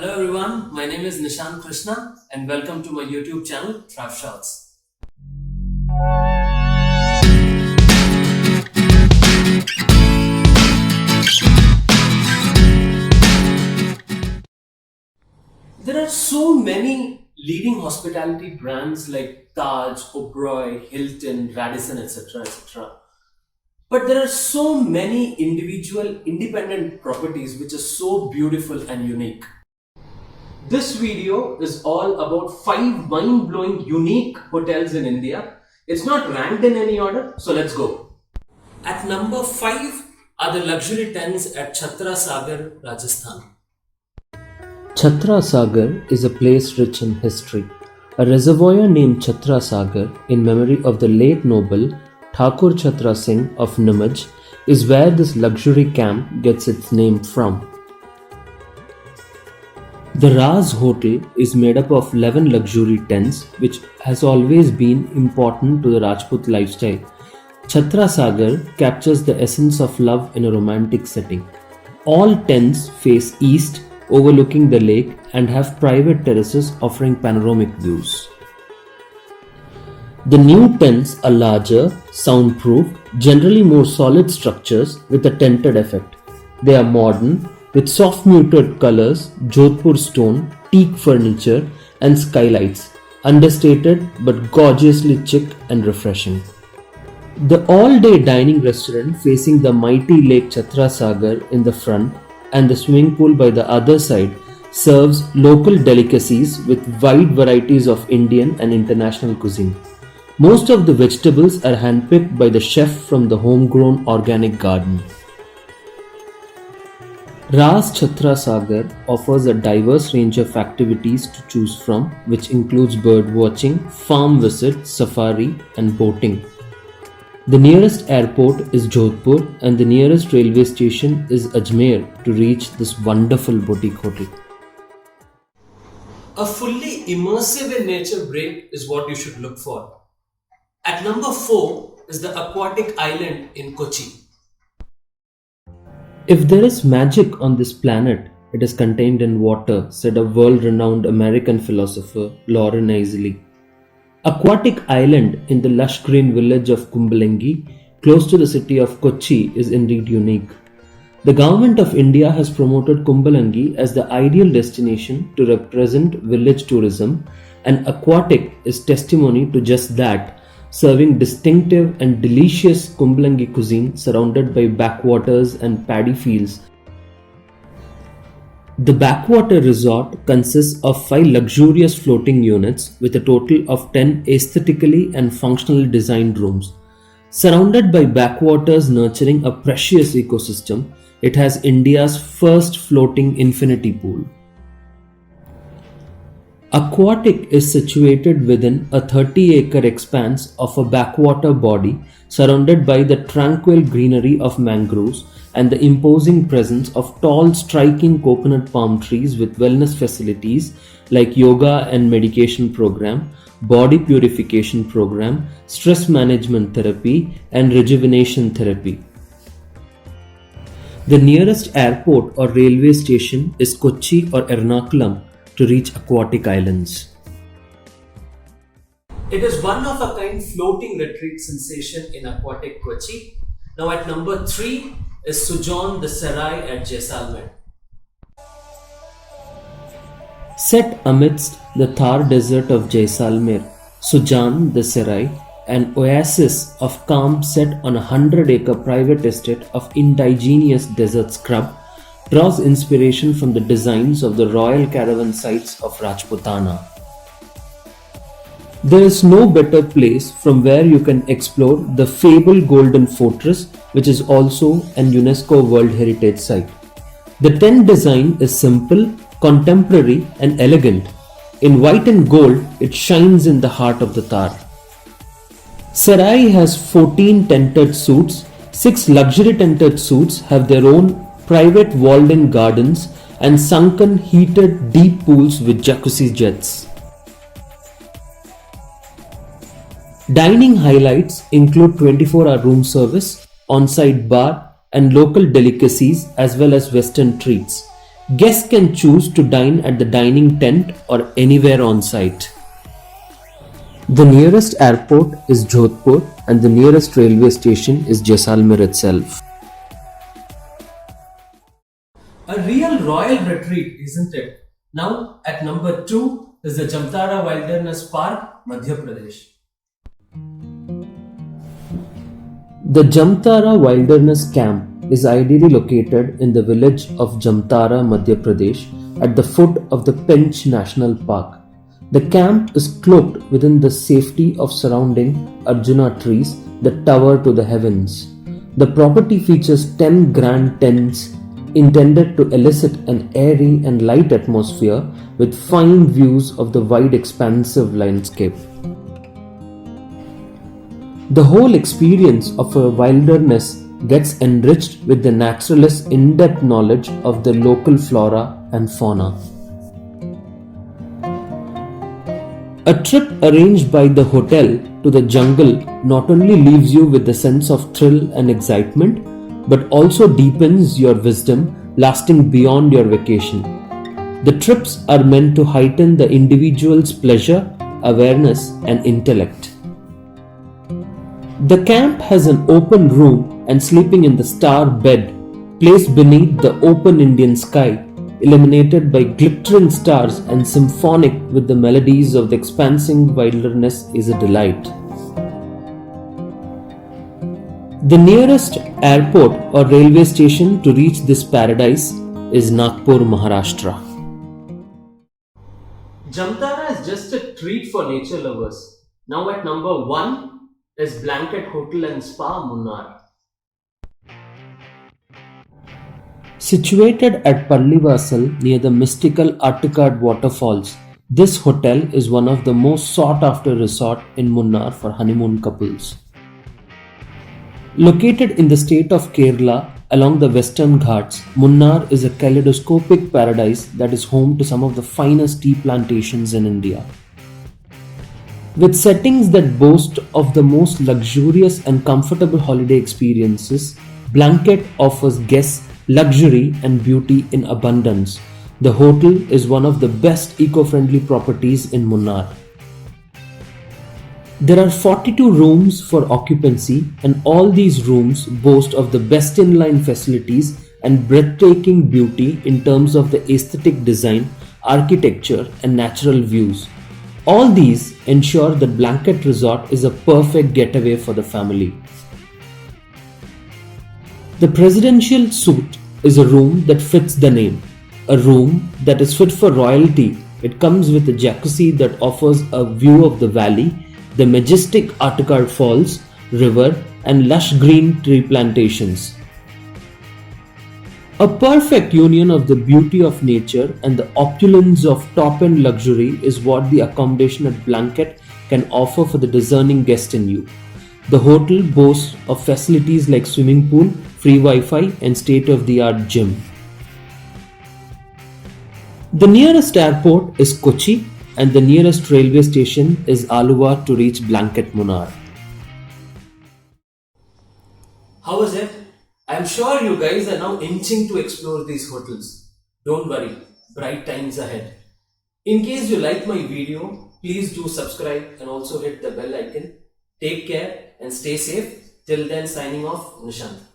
Hello everyone, my name is Nishant Krishna and welcome to my YouTube channel Trav Shots. There are so many leading hospitality brands like Taj, Oberoi, Hilton, Radisson, etc. etc. But there are so many individual independent properties which are so beautiful and unique. This video is all about 5 mind-blowing unique hotels in India. It's not ranked in any order, so let's go. At number 5 are the luxury tents at Chhatra Sagar, Rajasthan. Chhatra Sagar is a place rich in history. A reservoir named Chhatra Sagar in memory of the late noble Thakur Chhatra Singh of Nimaj is where this luxury camp gets its name from. The Raz Hotel is made up of 11 luxury tents, which has always been important to the Rajput lifestyle. Chhatra Sagar captures the essence of love in a romantic setting. All tents face east, overlooking the lake, and have private terraces offering panoramic views. The new tents are larger, soundproof, generally more solid structures with a tented effect. They are modern, with soft muted colors, Jodhpur stone, teak furniture, and skylights, understated but gorgeously chic and refreshing. The all-day dining restaurant facing the mighty Lake Chhatra Sagar in the front and the swimming pool by the other side serves local delicacies with wide varieties of Indian and international cuisine. Most of the vegetables are handpicked by the chef from the homegrown organic garden. Raz Chhatra Sagar offers a diverse range of activities to choose from, which includes bird watching, farm visits, safari, and boating. The nearest airport is Jodhpur and the nearest railway station is Ajmer to reach this wonderful boutique hotel. A fully immersive in nature break is what you should look for. At number 4 is the aquatic island in Kochi. If there is magic on this planet, it is contained in water, said a world-renowned American philosopher, Lauren Isley. Aquatic Island in the lush green village of Kumbalangi, close to the city of Kochi, is indeed unique. The Government of India has promoted Kumbalangi as the ideal destination to represent village tourism, and Aquatic is testimony to just that, serving distinctive and delicious Kumbalangi cuisine surrounded by backwaters and paddy fields. The backwater resort consists of 5 luxurious floating units with a total of 10 aesthetically and functionally designed rooms. Surrounded by backwaters nurturing a precious ecosystem, it has India's first floating infinity pool. Aquatic is situated within a 30-acre expanse of a backwater body surrounded by the tranquil greenery of mangroves and the imposing presence of tall striking coconut palm trees with wellness facilities like yoga and medication program, body purification program, stress management therapy, and rejuvenation therapy. The nearest airport or railway station is Kochi or Ernakulam to reach Aquatic Islands. It is one of a kind floating retreat sensation in aquatic Kochi. Now at number 3 is Sujan the Serai at Jaisalmer. Set amidst the Thar desert of Jaisalmer, Sujan the Serai, an oasis of calm set on a 100-acre private estate of indigenous desert scrub, draws inspiration from the designs of the royal caravan sites of Rajputana. There is no better place from where you can explore the fabled Golden Fortress, which is also an UNESCO World Heritage Site. The tent design is simple, contemporary, and elegant. In white and gold, it shines in the heart of the Thar. Serai has 14 tented suites. 6 luxury tented suites have their own private walled-in gardens and sunken heated deep pools with jacuzzi jets. Dining highlights include 24-hour room service, on-site bar, and local delicacies as well as Western treats. Guests can choose to dine at the dining tent or anywhere on site. The nearest airport is Jodhpur and the nearest railway station is Jaisalmer itself. A real royal retreat, isn't it? Now, at number 2 is the Jamtara Wilderness Park, Madhya Pradesh. The Jamtara Wilderness Camp is ideally located in the village of Jamtara, Madhya Pradesh, at the foot of the Pench National Park. The camp is cloaked within the safety of surrounding Arjuna trees that tower to the heavens. The property features 10 grand tents intended to elicit an airy and light atmosphere with fine views of the wide expansive landscape. The whole experience of a wilderness gets enriched with the naturalist's in-depth knowledge of the local flora and fauna. A trip arranged by the hotel to the jungle not only leaves you with a sense of thrill and excitement, but also deepens your wisdom lasting beyond your vacation. The trips are meant to heighten the individual's pleasure, awareness, and intellect. The camp has an open room and sleeping in the star bed placed beneath the open Indian sky, illuminated by glittering stars and symphonic with the melodies of the expansive wilderness is a delight. The nearest airport or railway station to reach this paradise is Nagpur, Maharashtra. Jamtara is just a treat for nature lovers. Now at number 1 is Blanket Hotel and Spa, Munnar. Situated at Pallivasal near the mystical Attukad waterfalls, this hotel is one of the most sought after resort in Munnar for honeymoon couples. Located in the state of Kerala along the western Ghats, Munnar is a kaleidoscopic paradise that is home to some of the finest tea plantations in India. With settings that boast of the most luxurious and comfortable holiday experiences, Blanket offers guests luxury and beauty in abundance. The hotel is one of the best eco-friendly properties in Munnar. There are 42 rooms for occupancy and all these rooms boast of the best in-line facilities and breathtaking beauty in terms of the aesthetic design, architecture and natural views. All these ensure that Blanket Resort is a perfect getaway for the family. The Presidential Suite is a room that fits the name. A room that is fit for royalty. It comes with a jacuzzi that offers a view of the valley, the majestic Attukad Falls, river and lush green tree plantations. A perfect union of the beauty of nature and the opulence of top-end luxury is what the accommodation at Blanket can offer for the discerning guest in you. The hotel boasts of facilities like swimming pool, free Wi-Fi and state-of-the-art gym. The nearest airport is Kochi and the nearest railway station is Aluva to reach Blanket Munnar. How was it? I'm sure you guys are now inching to explore these hotels. Don't worry, bright times ahead. In case you like my video, please do subscribe and also hit the bell icon. Take care and stay safe. Till then, signing off, Nishant.